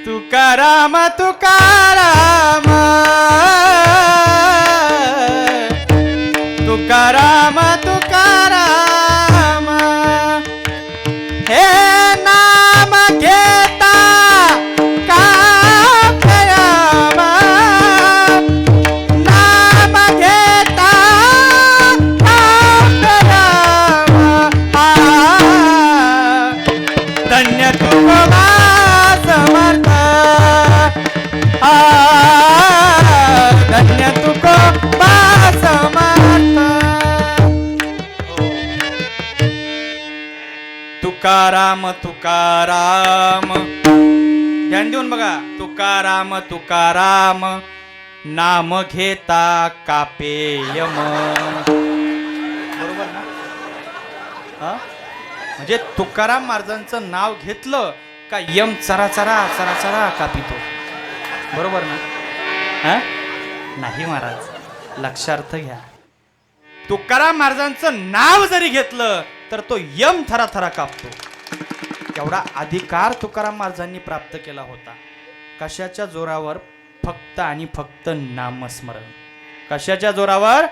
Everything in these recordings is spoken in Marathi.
तुकाराम तुकाराम तुकाराम तुकाराम हे नाम घेता कापयाम नाम घेता कापयाम धन्य तुकोबा समर्थ धन्य तुकोबा समर्थ तुकाराम तुकाराम ध्यान देऊन बघा तुकाराम तुकाराम नाम घेता कापेयम बरोबर ना म्हणजे तुकाराम महाराजांचं नाव घेतलं का यम चरा चरा चरा चरा कापितो बरोबर ना नाही महाराज लक्षार्थ घ्या तुकाराम महाराजांचं नाव जरी घेतलं तर तो यम थरा थरा कापतो एवढा अधिकार तुकाराम महाराजांनी प्राप्त केला होता कशाच्या जोरावर फक्त आणि फक्त नामस्मरण कशाच्या जोरावर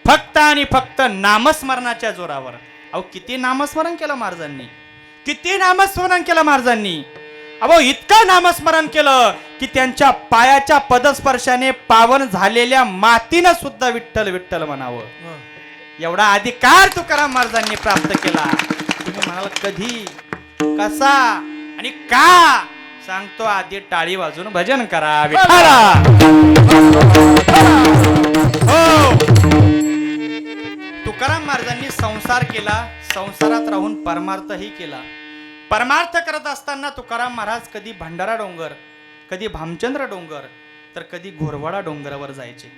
फक्त आणि फक्त नामस्मरणाच्या जोरावर अहो किती नामस्मरण केलं महाराजांनी किती नामस्मरण केलं महाराजांनी अहो इतकं नामस्मरण केलं की त्यांच्या पायाच्या पदस्पर्शाने पावन झालेल्या मातीनं सुद्धा विठ्ठल विठ्ठल म्हणावं एवढा अधिकार तुकाराम महाराजांनी प्राप्त केला तुम्ही म्हणाल कधी कसा आणि का सांगतो आधी टाळी वाजून भजन करा विठ्ठला हो तुकाराम महाराजांनी संसार केला संसारात राहून परमार्थही केला परमार्थ करत असताना तुकाराम महाराज कधी भंडारा डोंगर कधी भामचंद्र डोंगर तर कधी घोरवाडा डोंगरावर जायचे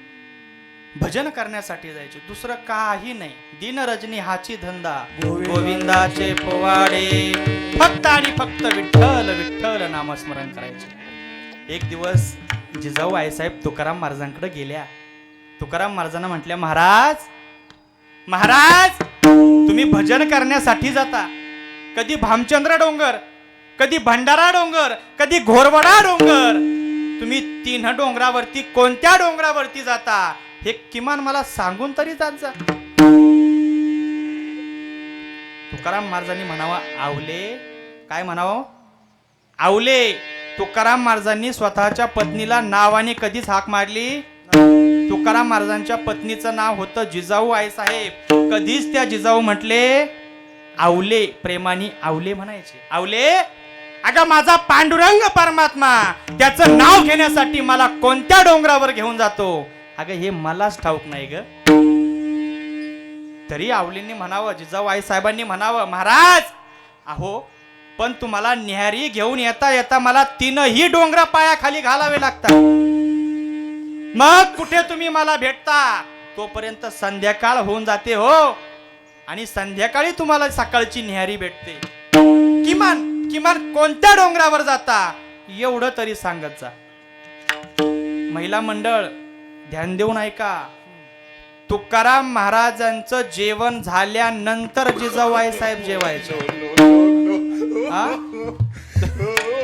भजन करण्यासाठी जायचे दुसरं काही नाही दिन रजनी हाची धंदा गोविंदाचे पोवाडे फक्त आणि फक्त विठ्ठल विठ्ठल नामस्मरण करायचे एक दिवस जिजाऊ आईसाहेब तुकाराम महाराजांकडे गेल्या तुकाराम महाराजांना म्हटल्या महाराज महाराज तुम्ही भजन करण्यासाठी जाता कधी भामचंद्र डोंगर कधी भंडारा डोंगर कधी घोरवडा डोंगर तुम्ही तीन डोंगरावरती कोणत्या डोंगरावरती जाता हे किमान मला सांगून तरी जात जा तुकाराम महाराजांनी म्हणावा आवले काय म्हणावं आवले तुकाराम महाराजांनी स्वतःच्या पत्नीला नावाने कधीच हाक मारली तुकाराम महाराजांच्या पत्नीचं नाव होतं जिजाऊ आईसाहेब कधीच त्या जिजाऊ म्हटले आवले प्रेमाने आवले म्हणायचे आवले अगं माझा पांडुरंग परमात्मा त्याचं नाव घेण्यासाठी मला कोणत्या डोंगरावर घेऊन जातो अगं हे मलाच ठाऊक नाही ग तरी आवलींनी म्हणावं जिजाऊ आई साहेबांनी म्हणावं महाराज अहो पण तुम्हाला न्याहारी घेऊन येता येता मला तीनही डोंगर पायाखाली घालावे लागतात मग कुठे तुम्ही मला भेटता तोपर्यंत संध्याकाळ होऊन जाते हो आणि संध्याकाळी तुम्हाला सकाळची न्याहारी भेटते किमान किमान कोणत्या डोंगरावर जाता एवढं तरी सांगत जा महिला मंडळ ध्यान देऊन ऐका तुकाराम महाराजांचं जेवण झाल्यानंतर जिजाऊ आईसाहेब जेवायचे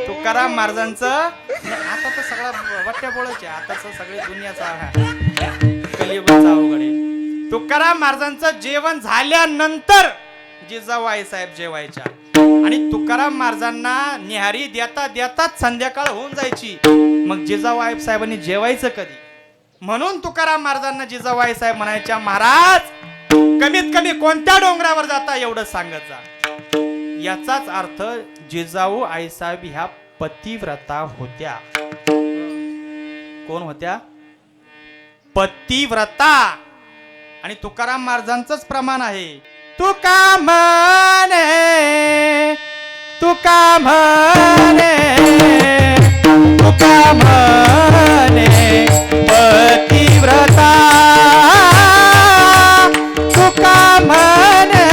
तुकाराम महाराजांचं आता तर सगळा वाट्या बोलायचे आताच सगळे दुनियाचा कलियुगाचा अवघड आहे तुकाराम महाराजांचं जेवण झाल्यानंतर जिजाऊ आईसाहेब जेवायच्या आणि तुकाराम महाराजांना निहारी देता देताच संध्याकाळ होऊन जायची मग जिजाऊ आईसाहेबांनी जेवायचं कधी म्हणून तुकाराम महाराजांना जिजाऊ आईसाहेब म्हणायच्या महाराज कमीत कमी कोणत्या डोंगरावर जाता एवढं सांगत जा याचाच अर्थ जिजाऊ आईसाहेब ह्या पतिव्रता होत्या कोण होत्या पतिव्रता आणि तुकाराम महाराजांचंच प्रमाण आहे तुका म्हणे तुका म्हणे तुका म्हणे पतिव्रता तुका म्हणे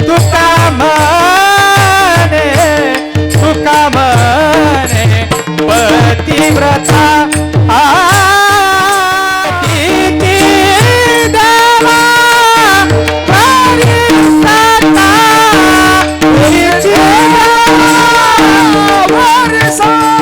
तुका म्हणे तुका म्हणे पतिव्रता Sorry.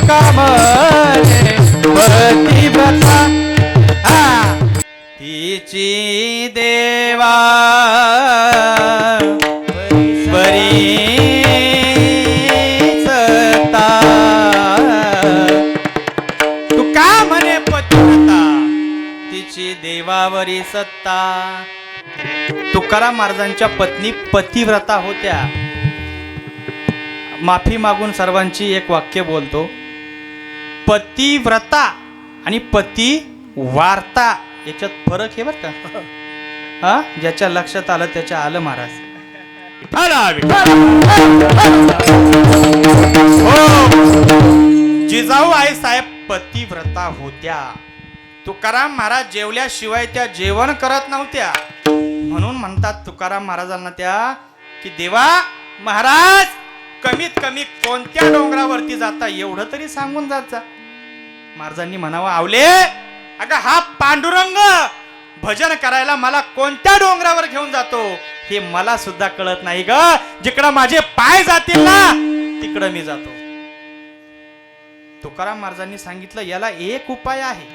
तुका म्हणे पतिव्रता तिची देवा बरी सत्ता तुका म्हणे पतिव्रता तिची देवावरी सत्ता. तुकाराम महाराजांच्या पत्नी पतिव्रता होत्या. माफी मागून सर्वांची एक वाक्य बोलतो. पतिव्रता आणि पती वार्ता याच्यात फरक आहे बरं का. हा, ज्याच्या लक्षात आलं त्याच्या आलं महाराज. हो, जिजाऊ आई साहेब पतिव्रता होत्या. तुकाराम महाराज जेवल्याशिवाय त्या जेवण करत नव्हत्या. म्हणून म्हणतात तुकाराम महाराजांना त्या की देवा महाराज कमीत कमी कोणत्या डोंगरावरती जाता एवढं तरी सांगून जात जा. महाराजांनी म्हणावं आवले अगं हा पांडुरंग भजन करायला मला कोणत्या डोंगरावर घेऊन जातो हे मला सुद्धा कळत नाही ग. जिकडं माझे पाय जातील ना तिकडं मी जातो. तुकाराम महाराजांनी सांगितलं याला एक उपाय आहे.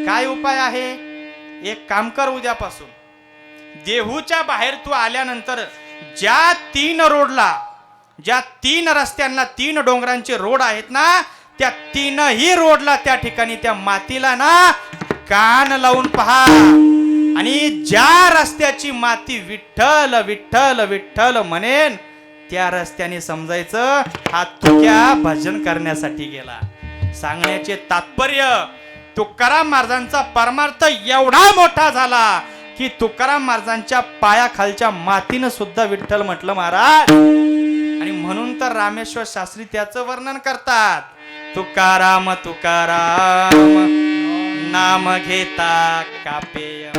काय उपाय आहे? एक काम कर, उद्यापासून देहूच्या बाहेर तू आल्यानंतर ज्या 3 रोडला ज्या 3 रस्त्यांना 3 डोंगरांचे रोड आहेत ना त्या 3ही रोडला त्या ठिकाणी त्या मातीला ना कान लावून पहा आणि ज्या रस्त्याची माती विठ्ठल विठ्ठल विठ्ठल म्हणेन त्या रस्त्याने समजायचं हा तुक्या भजन करण्यासाठी गेला. सांगण्याचे तात्पर्य तुकाराम महाराजांचा परमार्थ एवढा मोठा झाला की तुकाराम महाराजांच्या पायाखालच्या मातीनं सुद्धा विठ्ठल म्हटलं महाराज. आणि म्हणून तर रामेश्वर शास्त्री त्याचं वर्णन करतात. तुकाराम तुकाराम नाम घेता कापेय